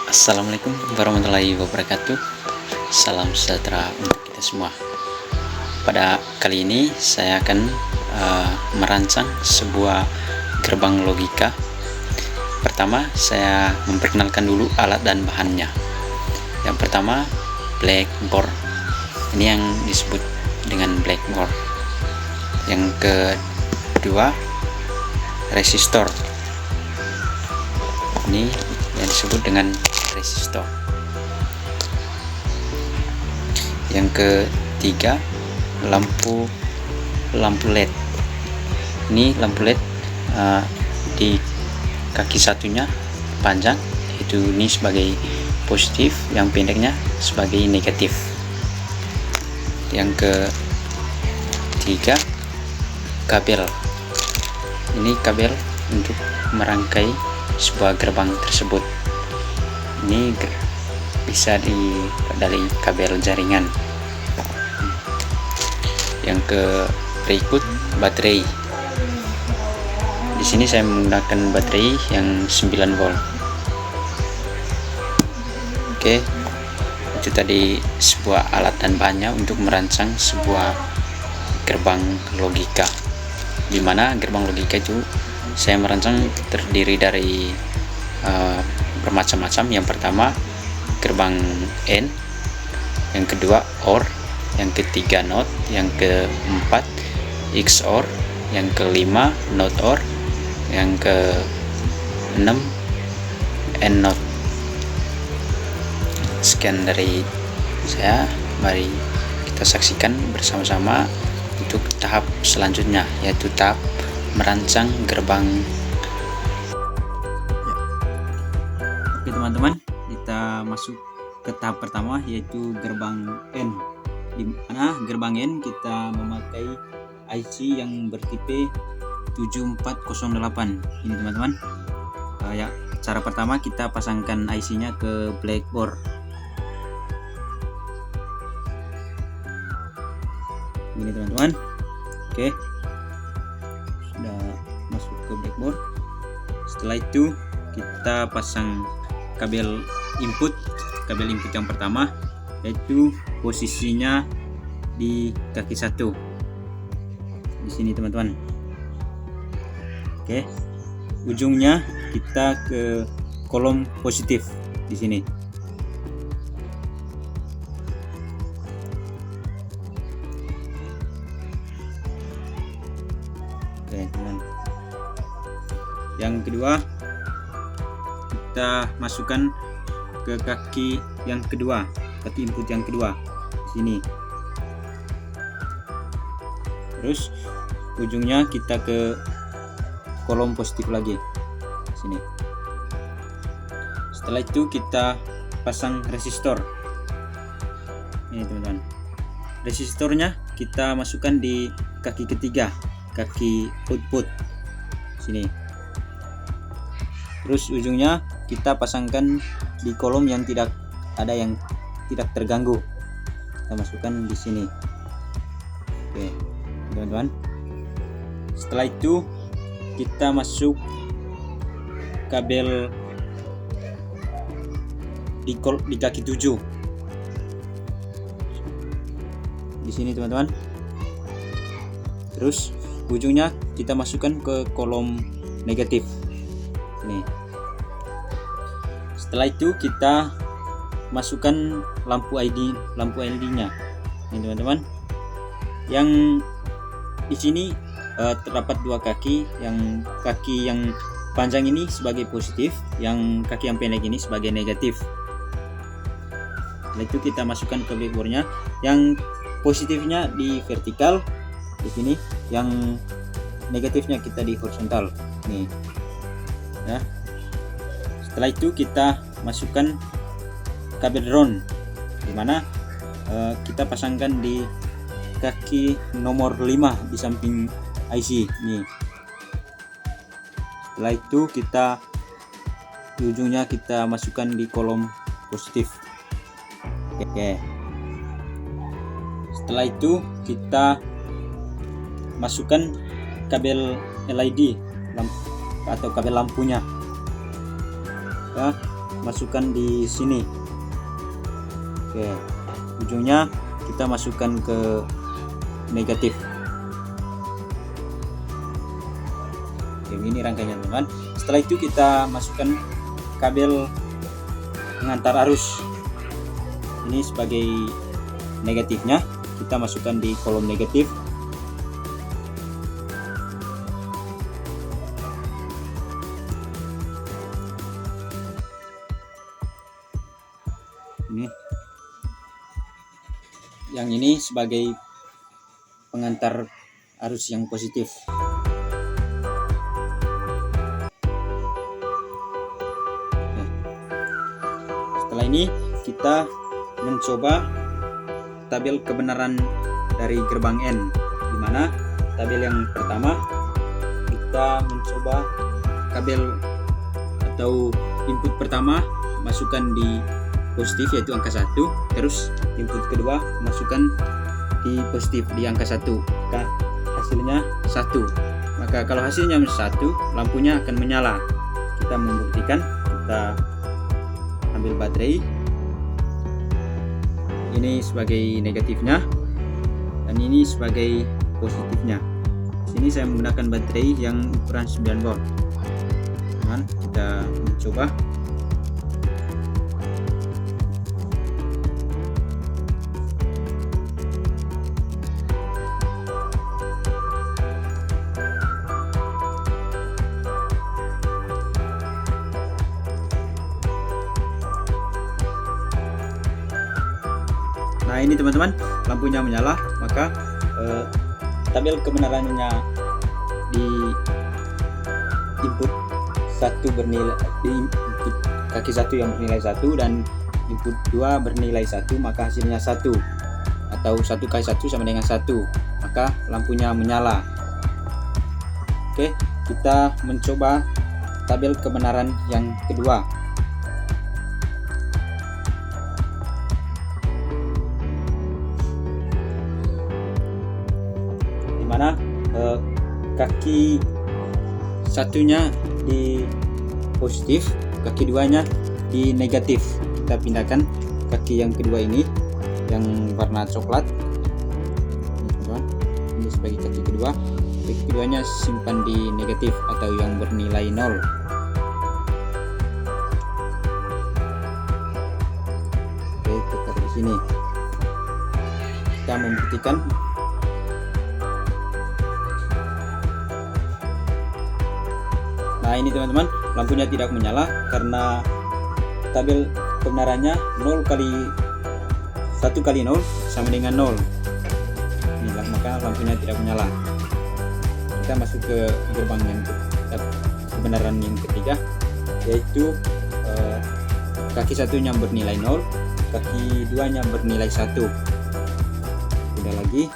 Assalamualaikum warahmatullahi wabarakatuh. Salam sejahtera untuk kita semua. Pada kali ini saya akan merancang sebuah gerbang logika. Pertama, saya memperkenalkan dulu alat dan bahannya. Yang pertama, blackboard. Ini yang disebut dengan blackboard. Yang kedua, resistor. Ini yang disebut dengan resistor. Yang ketiga, lampu LED. Ini lampu LED di kaki satunya panjang, itu ini sebagai positif, yang pendeknya sebagai negatif. Yang ketiga, kabel. Ini kabel untuk merangkai sebuah gerbang tersebut. Ini bisa dari kabel jaringan. Yang berikut, baterai. Di sini saya menggunakan baterai yang 9 volt. Oke, itu tadi sebuah alat dan bahannya untuk merancang sebuah gerbang logika. Dimana gerbang logika itu saya merancang terdiri dari bermacam-macam. Yang pertama, gerbang N. Yang kedua, OR. Yang ketiga, NOT. Yang keempat, XOR. Yang kelima, NOT OR. Yang keenam, NOT. Sekian dari saya, mari kita saksikan bersama-sama untuk tahap selanjutnya, yaitu tahap merancang gerbang. Oke teman-teman, kita masuk ke tahap pertama, yaitu gerbang N. Di mana gerbang N kita memakai IC yang bertipe 7408. Ini teman-teman. Ya, cara pertama kita pasangkan IC-nya ke blackboard. Ini teman-teman. Oke. Sudah masuk ke blackboard. Setelah itu kita pasang kabel input yang pertama, yaitu posisinya di kaki satu di sini teman-teman. Oke, ujungnya kita ke kolom positif di sini. Oke teman. Yang kedua, kita masukkan ke kaki yang kedua, kaki input yang kedua di sini. Terus ujungnya kita ke kolom positif lagi di sini. Setelah itu kita pasang resistor. Ini teman-teman. Resistornya kita masukkan di kaki ketiga, kaki output sini. Terus ujungnya kita pasangkan di kolom yang tidak terganggu. Kita masukkan di sini. Oke, teman-teman. Setelah itu kita masuk kabel di kaki 7 di sini teman-teman. Terus ujungnya kita masukkan ke kolom negatif ini. Setelah itu kita masukkan lampu LED-nya. Ini teman-teman. Yang di sini terdapat dua kaki. Yang kaki yang panjang ini sebagai positif, yang kaki yang pendek ini sebagai negatif. Setelah itu kita masukkan ke blackboardnya. Yang positifnya di vertikal di sini, yang negatifnya kita di horizontal. Nih. Ya. Setelah itu kita masukkan kabel ground, dimana kita pasangkan di kaki nomor 5 di samping IC nih. Setelah itu kita di ujungnya kita masukkan di kolom positif. Oke. Setelah itu kita masukkan kabel LED atau kabel lampunya ke masukkan di sini. Oke, ujungnya kita masukkan ke negatif. Oke, ini rangkaiannya teman-teman. Setelah itu kita masukkan kabel pengantar arus. Ini sebagai negatifnya, kita masukkan di kolom negatif. Ini yang ini sebagai pengantar arus yang positif. Setelah ini kita mencoba tabel kebenaran dari gerbang N, di mana tabel yang pertama kita mencoba kabel atau input pertama masukkan di positif yaitu angka 1, terus input kedua masukkan di positif di angka 1, maka hasilnya 1. Maka kalau hasilnya 1, lampunya akan menyala. Kita membuktikan, kita ambil baterai. Ini sebagai negatifnya dan ini sebagai positifnya. Sini saya menggunakan baterai yang ukuran 9 volt. Teman, kita mencoba. Nah, ini teman-teman, lampunya menyala, maka tabel kebenarannya di input 1 bernilai, di input kaki 1 yang bernilai 1 dan input 2 bernilai 1, maka hasilnya 1, atau 1 kali 1 sama dengan 1, maka lampunya menyala. Oke, kita mencoba tabel kebenaran yang kedua. Mana kaki satunya di positif, kaki duanya di negatif. Kita pindahkan kaki yang kedua ini yang warna coklat, ini sebagai kaki kedua. Kaki keduanya simpan di negatif atau yang bernilai 0. Oke, kita taruh di sini. Kita membuktikan. Nah, ini teman-teman, lampunya tidak menyala karena tabel kebenarannya 1 kali 0 sama dengan 0. Inilah, maka lampunya tidak menyala. Kita masuk ke gerbang yang kebenaran yang ketiga, yaitu kaki satunya bernilai 0, kaki duanya bernilai 1. Udah lagi.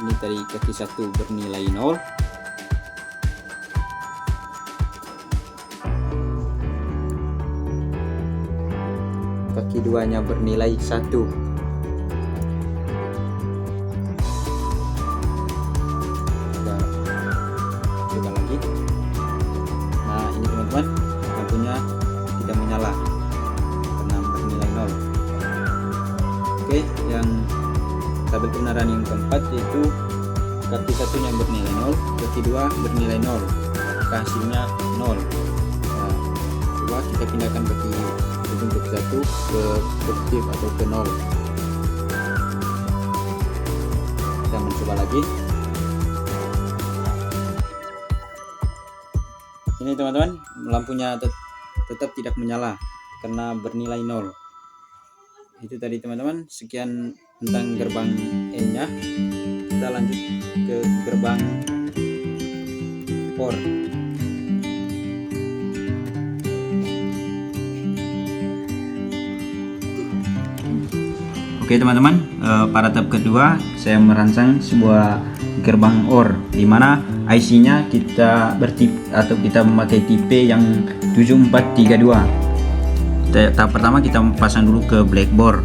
Ini tadi kaki 1 bernilai 0. Kaki duanya bernilai 1. Kita coba lagi. Nah, ini teman-teman, lampunya tidak menyala karena bernilai 0. Oke, yang tabel kebenaran yang keempat yaitu kaki satunya bernilai 0, kaki 2 bernilai 0, maka hasilnya 0. Nah, coba kita pindahkan kaki untuk 1 ke positif atau ke 0. Kita mencoba lagi. Ini teman-teman, lampunya tetap tidak menyala karena bernilai 0. Itu tadi teman-teman, sekian tentang gerbang N-nya. Kita lanjut ke gerbang OR. Oke teman-teman, pada tahap kedua saya merancang sebuah gerbang OR, di mana IC-nya kita bertipe atau kita memakai tipe yang 7432. Tahap pertama kita pasang dulu ke blackboard.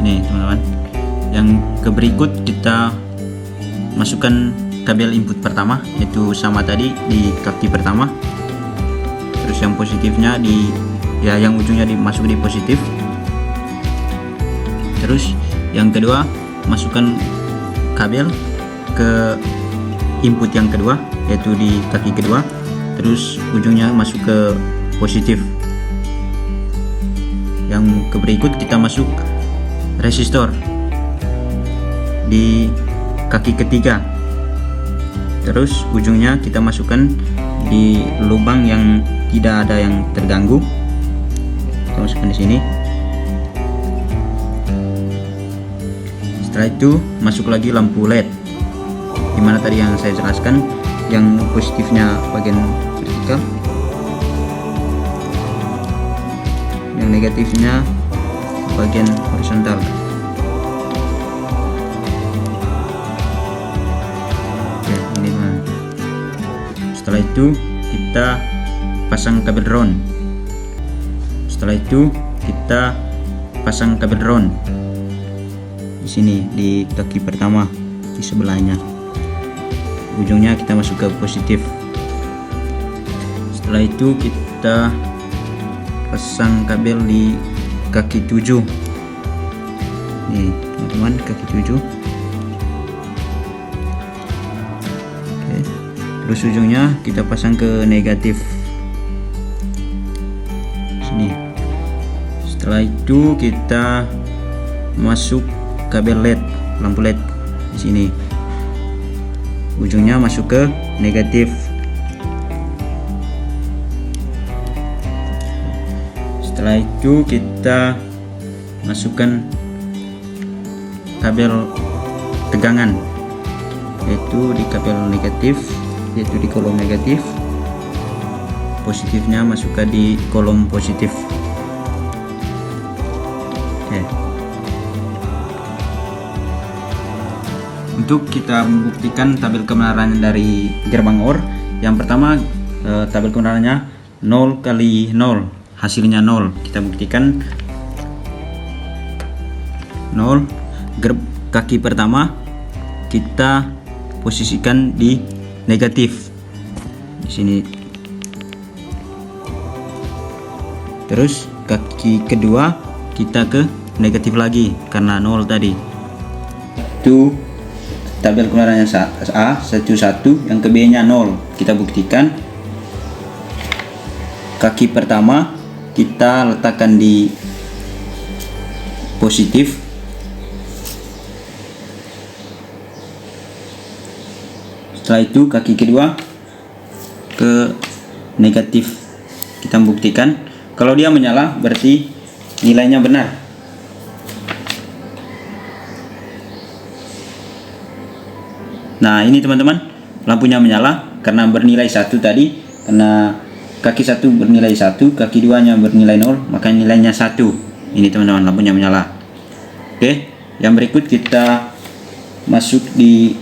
Ini teman-teman, ke berikut kita masukkan kabel input pertama, yaitu sama tadi di kaki pertama. Terus yang positifnya yang ujungnya dimasuk di positif. Terus yang kedua masukkan kabel ke input yang kedua, yaitu di kaki kedua. Terus ujungnya masuk ke positif. Yang ke berikut kita masuk resistor di kaki ketiga. Terus ujungnya kita masukkan di lubang yang tidak ada yang terganggu. Kita masukkan di sini. Setelah itu masuk lagi lampu LED. Dimana tadi yang saya jelaskan, yang positifnya bagian vertikal, yang negatifnya bagian horizontal. Setelah itu kita pasang kabel ground. Setelah itu kita pasang kabel ground di sini di kaki pertama, di sebelahnya. Ujungnya kita masuk ke positif. Setelah itu kita pasang kabel di kaki 7. Nih teman-teman, kaki 7. Terus ujungnya kita pasang ke negatif sini. Setelah itu kita masuk kabel LED, lampu LED di sini. Ujungnya masuk ke negatif. Setelah itu kita masukkan kabel tegangan, yaitu di kabel negatif, yaitu di kolom negatif. Positifnya masuk ke di kolom positif. Oke. Untuk kita membuktikan tabel kebenaran dari gerbang OR, yang pertama tabel kebenarannya 0 kali 0, hasilnya 0. Kita buktikan 0. Kaki pertama kita posisikan di negatif di sini. Terus kaki kedua kita ke negatif lagi karena 0 tadi. Itu tabel kebenarannya A 11, yang ke B nya 0. Kita buktikan kaki pertama kita letakkan di positif. Setelah itu kaki kedua ke negatif. Kita buktikan kalau dia menyala berarti nilainya benar. Nah ini teman-teman, lampunya menyala karena bernilai 1 tadi. Karena kaki 1 bernilai 1, kaki 2 nya bernilai 0, maka nilainya 1. Ini teman-teman, lampunya menyala. Oke, yang berikut kita masuk di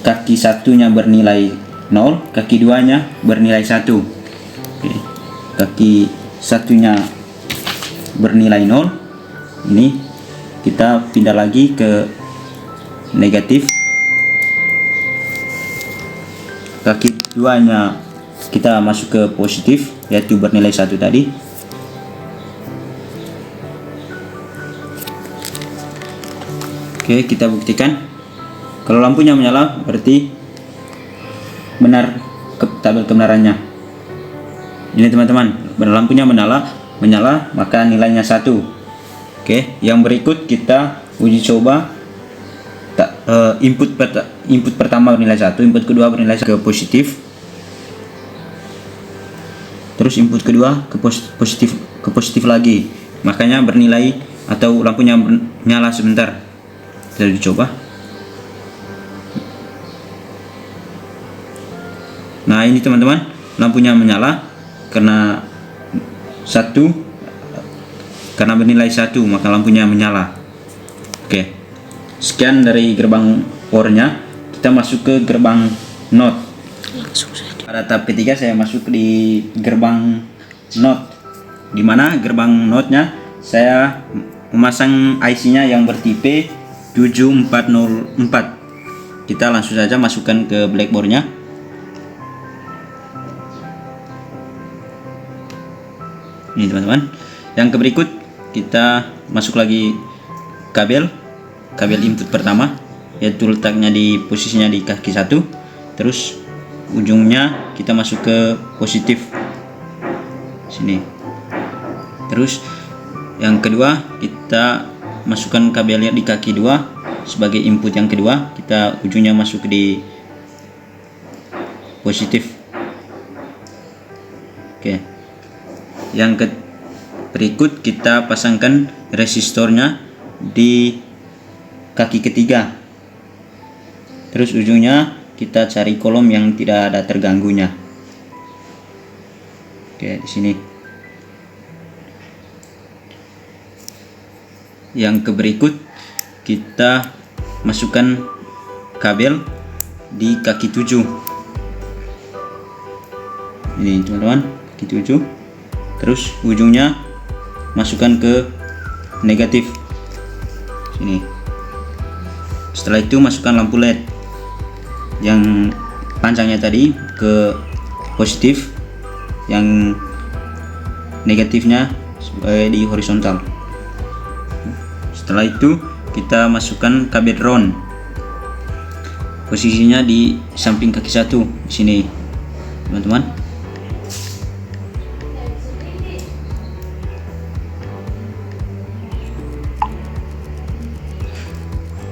kaki 1-nya bernilai 0, kaki 2-nya bernilai 1. Oke. Kaki 1-nya bernilai 0. Ini kita pindah lagi ke negatif. Kaki 2-nya kita masuk ke positif, yaitu bernilai 1 tadi. Oke, kita buktikan. Kalau lampunya menyala berarti benar tabel kebenarannya. Ini teman-teman, lampunya menyala maka nilainya 1. Oke, yang berikut kita uji coba input pertama bernilai 1, input kedua bernilai ke positif. Terus input kedua ke positif lagi. Makanya bernilai atau lampunya menyala sebentar. Kita dicoba. Nah ini teman-teman, lampunya menyala karena bernilai 1 maka lampunya menyala. Oke, sekian dari gerbang OR-nya. Kita masuk ke gerbang NOT. Pada tahap ketiga saya masuk di gerbang NOT, dimana gerbang NOT-nya saya memasang IC-nya yang bertipe 7404. Kita langsung saja masukkan ke breadboard-nya. Ini teman-teman. Yang berikut kita masuk lagi kabel input pertama, yaitu letaknya di posisinya di kaki 1. Terus ujungnya kita masuk ke positif sini. Terus yang kedua kita masukkan kabelnya di kaki 2 sebagai input yang kedua, kita ujungnya masuk di positif. Oke. Yang berikut kita pasangkan resistornya di kaki ketiga. Terus ujungnya kita cari kolom yang tidak ada terganggunya. Oke, di sini. Yang berikut kita masukkan kabel di kaki 7. Ini teman-teman, kaki 7. Terus ujungnya masukkan ke negatif sini. Setelah itu masukkan lampu LED yang panjangnya tadi ke positif, yang negatifnya di horizontal. Setelah itu kita masukkan kabel ground, posisinya di samping kaki 1 di sini teman-teman.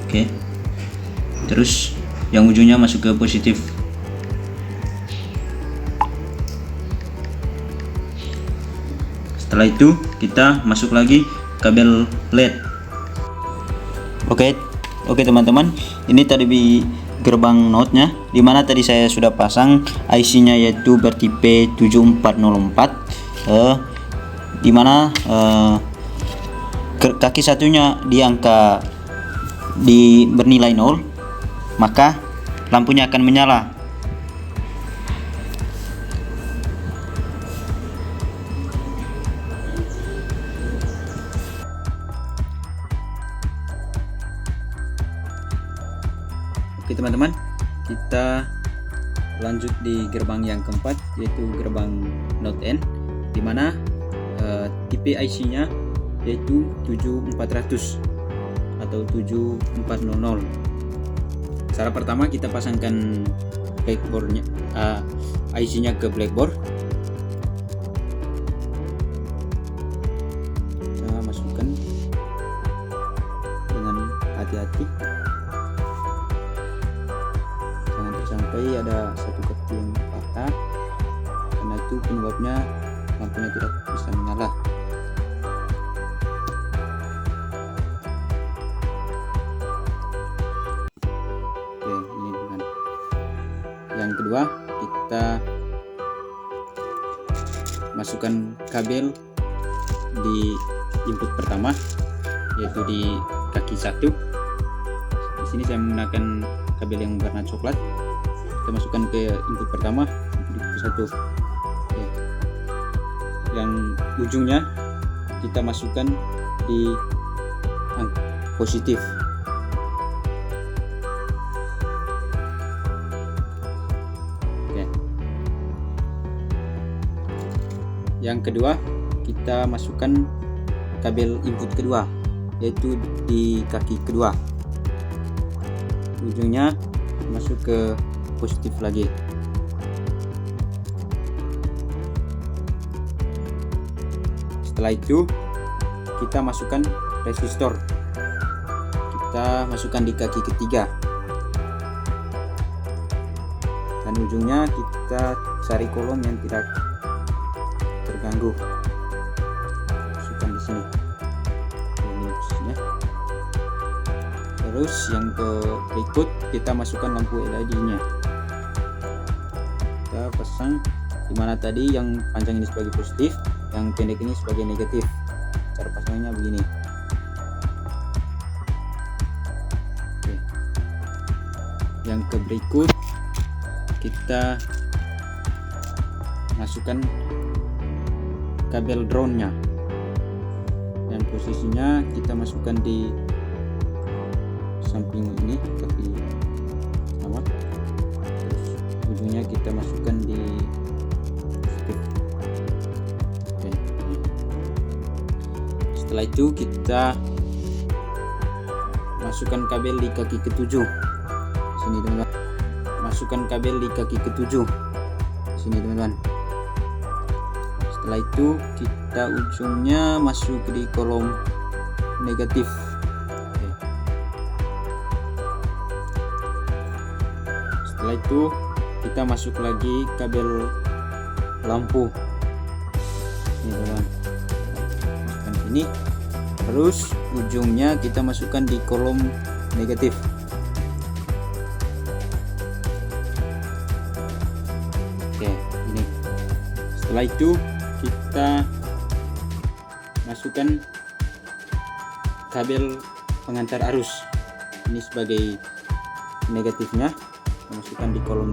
Oke. Terus yang ujungnya masuk ke positif. Setelah itu kita masuk lagi kabel LED. Oke teman-teman, ini tadi di gerbang node-nya, dimana tadi saya sudah pasang IC-nya yaitu bertipe 7404, dimana kaki satunya di angka bernilai 0, maka lampunya akan menyala. Oke teman-teman, kita lanjut di gerbang yang keempat, yaitu gerbang node N, dimana tipe IC-nya yaitu 7400 atau 7400. Cara pertama kita pasangkan breadboard-nya, IC-nya ke breadboard. Kita masukkan dengan hati-hati, jangan sampai ada satu kaki yang patah, karena itu penyebabnya lampunya tidak bisa menyala. Yang kedua, kita masukkan kabel di input pertama, yaitu di kaki 1. Di sini saya menggunakan kabel yang warna coklat. Kita masukkan ke input pertama, input 1. Oke. Yang ujungnya kita masukkan di positif. Yang kedua, kita masukkan kabel input kedua, yaitu di kaki kedua. Ujungnya masuk ke positif lagi. Setelah itu kita masukkan resistor. Kita masukkan di kaki ketiga. Dan ujungnya kita cari kolom yang tidak terganggu. Masukkan di sini. Ini posisinya. Terus yang berikut kita masukkan lampu LED-nya. Kita pasang, dimana tadi yang panjang ini sebagai positif, yang pendek ini sebagai negatif. Cara pasangnya begini. Oke. Yang berikut kita masukkan kabel drone-nya. dan posisinya kita masukkan di samping ini kaki pesawat, terus ujungnya kita masukkan di positif. Oke. Setelah itu kita masukkan kabel di kaki ketujuh sini teman-teman, masukkan kabel di kaki ketujuh sini teman-teman. Setelah itu kita ujungnya masuk di kolom negatif. Oke. Setelah itu kita masuk lagi kabel lampu ini teman-teman, masukkan ini, terus ujungnya kita masukkan di kolom negatif. Oke, ini. Setelah itu kita masukkan kabel pengantar arus ini sebagai negatifnya, kita masukkan di kolom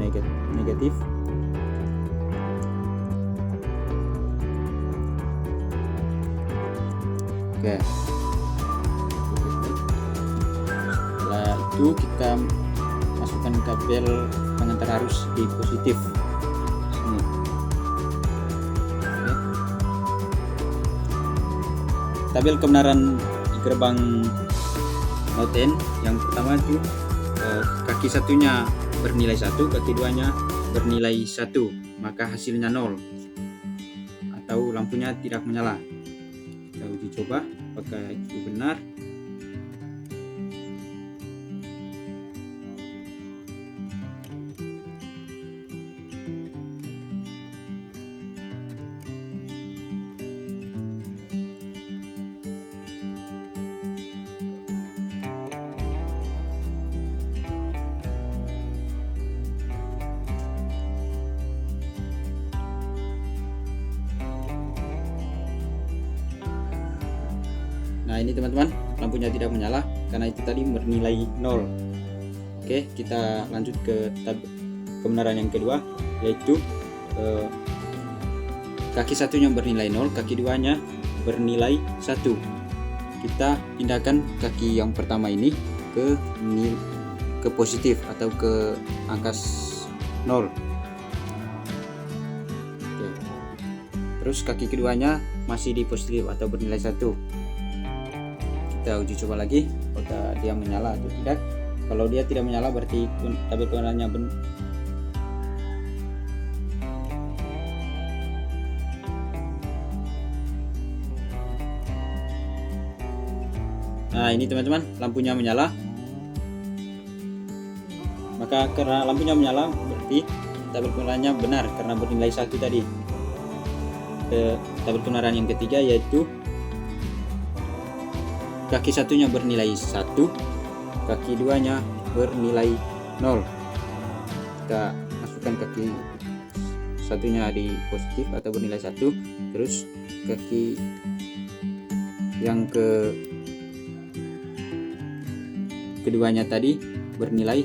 negatif. Oke. Setelah itu kita masukkan kabel pengantar arus di positif sini. Oke. Tabel kebenaran di gerbang Noten yang pertama itu kaki satunya bernilai 1, kaki duanya bernilai 1, maka hasilnya 0 atau lampunya tidak menyala. Kita uji coba apakah itu benar. Nah ini teman-teman, lampunya tidak menyala karena itu tadi bernilai 0. Oke, kita lanjut ke kebenaran yang kedua, yaitu kaki satunya bernilai 0, kaki duanya bernilai 1. Kita pindahkan kaki yang pertama ini ke positif atau ke angka 0. Oke. Terus kaki keduanya masih di positif atau bernilai 1. Kita uji coba lagi apakah dia menyala atau tidak. Kalau dia tidak menyala berarti tabel kebenarannya benar. Nah ini teman-teman, lampunya menyala. Maka karena lampunya menyala berarti tabel kebenarannya benar karena bernilai 1 tadi. Tabel kebenaran yang ketiga yaitu kaki satunya bernilai 1, kaki duanya bernilai 0. Kita masukkan kaki satunya di positif atau bernilai 1, terus kaki yang keduanya tadi bernilai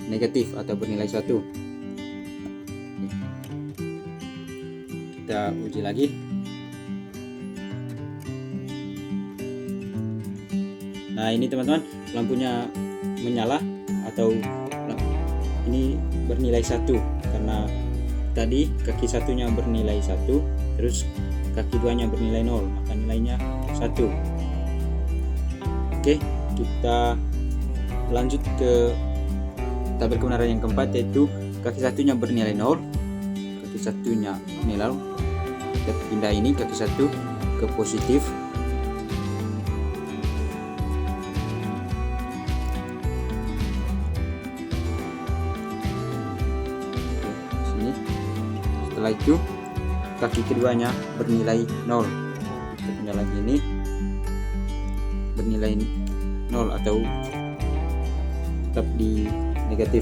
negatif atau bernilai 1. Kita uji lagi. Nah ini teman-teman, lampunya menyala atau ini bernilai 1 karena tadi kaki satunya bernilai 1, terus kaki duanya bernilai 0, maka nilainya 1. Oke, kita lanjut ke tabel kebenaran yang keempat, yaitu kaki satunya bernilai 0, kaki satunya nilai. Kita pindah ini kaki satu ke positif. Setelah itu kaki keduanya bernilai 0. Kita pindah lagi ini bernilai 0 atau tetap di negatif.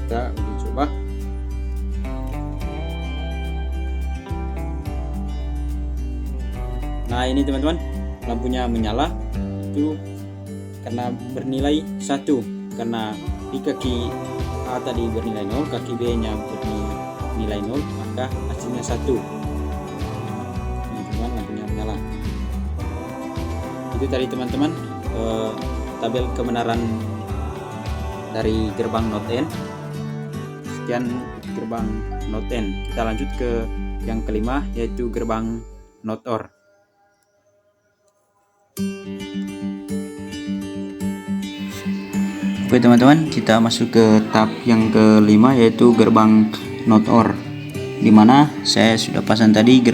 Kita uji coba. Nah ini teman-teman, lampunya menyala itu karena bernilai 1, karena di kaki A tadi bernilai 0, kaki B nya bernilai 0, maka hasilnya 1. menyala. Itu tadi teman-teman tabel kebenaran dari gerbang Note N. Sekian gerbang Note N. Kita lanjut ke yang kelima, yaitu gerbang Note OR. Oke teman-teman, kita masuk ke tab yang kelima, yaitu gerbang Note OR, dimana saya sudah pasang tadi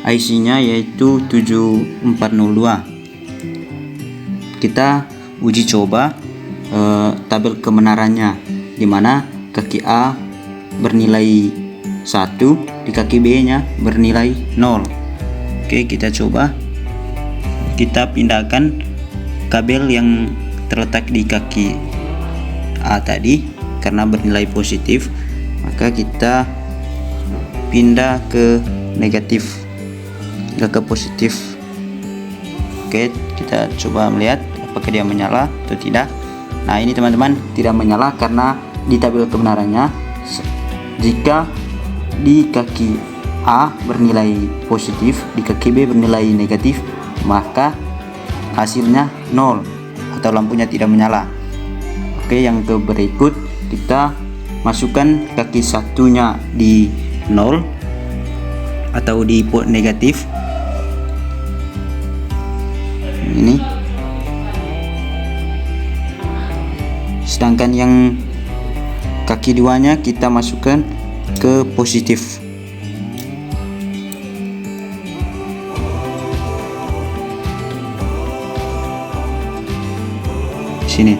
IC-nya yaitu 7402. Kita uji coba tabel kebenarannya, dimana kaki A bernilai 1, di kaki B nya bernilai 0. Oke, kita coba. Kita pindahkan kabel yang terletak di kaki A tadi karena bernilai positif, maka kita pindah ke negatif, ke positif. Oke, kita coba melihat apakah dia menyala atau tidak. Nah, ini teman-teman tidak menyala karena di tabel kebenarannya jika di kaki A bernilai positif, di kaki B bernilai negatif, maka hasilnya 0 atau lampunya tidak menyala. Oke, yang ke berikut kita masukkan kaki satunya di 0 atau di negatif. Ini. Sedangkan yang kaki duanya kita masukkan ke positif. Sini.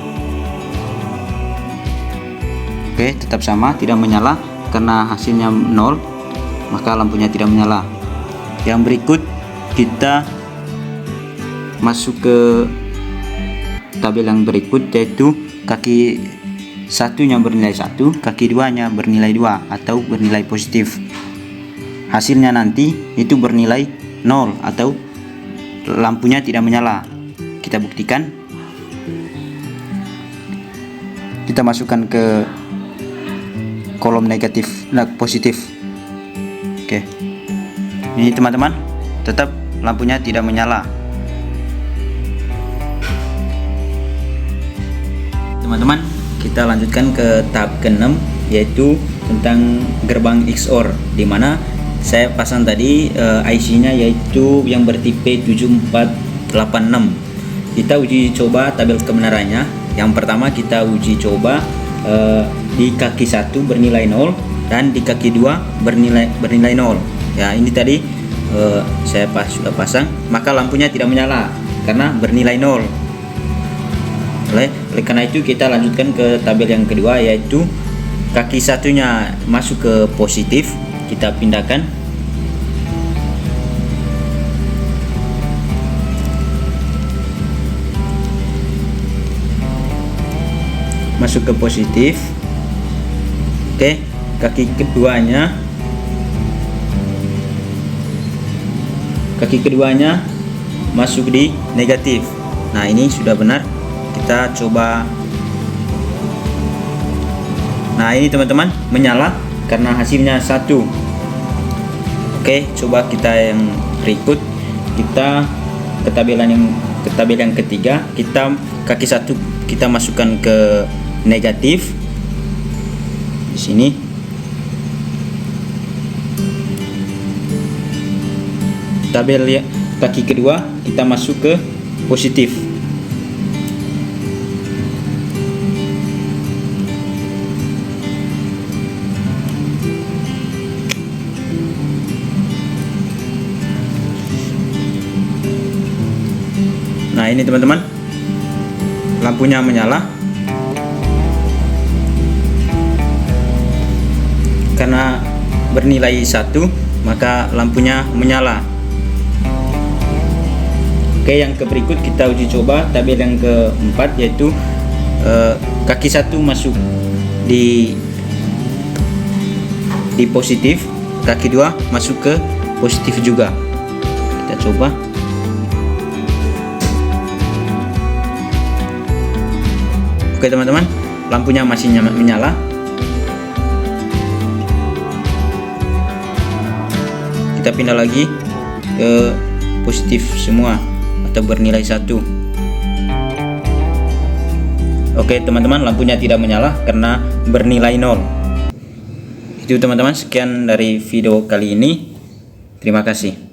Oke, tetap sama, tidak menyala karena hasilnya 0, maka lampunya tidak menyala. Yang berikut kita masuk ke tabel yang berikut, yaitu kaki satunya bernilai 1, kaki duanya bernilai 2 atau bernilai positif. Hasilnya nanti itu bernilai 0 atau lampunya tidak menyala. Kita buktikan. Kita masukkan ke kolom negatif, positif. Oke, ini teman-teman, tetap lampunya tidak menyala. Teman-teman, kita lanjutkan ke tahap ke-6, yaitu tentang gerbang XOR, dimana saya pasang tadi IC-nya yaitu yang bertipe 7486. Kita uji coba tabel kebenarannya. Yang pertama kita uji coba di kaki 1 bernilai 0 dan di kaki 2 bernilai 0. Ya, ini tadi saya sudah pasang, maka lampunya tidak menyala karena bernilai 0. Oleh karena itu kita lanjutkan ke tabel yang kedua, yaitu kaki satunya masuk ke positif. Kita pindahkan. Masuk ke positif. Oke, kaki keduanya masuk di negatif. Nah, ini sudah benar. Kita coba. Nah, ini teman-teman menyala karena hasilnya 1. Oke, coba kita yang berikut. Kita ke tabel yang ketiga. Kita kaki 1 kita masukkan ke negatif di sini. Tabel ya, kaki kedua kita masuk ke positif. Nah, ini teman-teman, lampunya menyala karena bernilai 1, maka lampunya menyala. Oke, yang ke berikut kita uji coba tabel yang keempat, yaitu kaki 1 masuk di positif, kaki 2 masuk ke positif juga. Kita coba. Oke teman-teman, lampunya masih menyala. Kita pindah lagi ke positif semua atau bernilai 1. Oke teman-teman, lampunya tidak menyala karena bernilai 0. Itu teman-teman, sekian dari video kali ini. Terima kasih.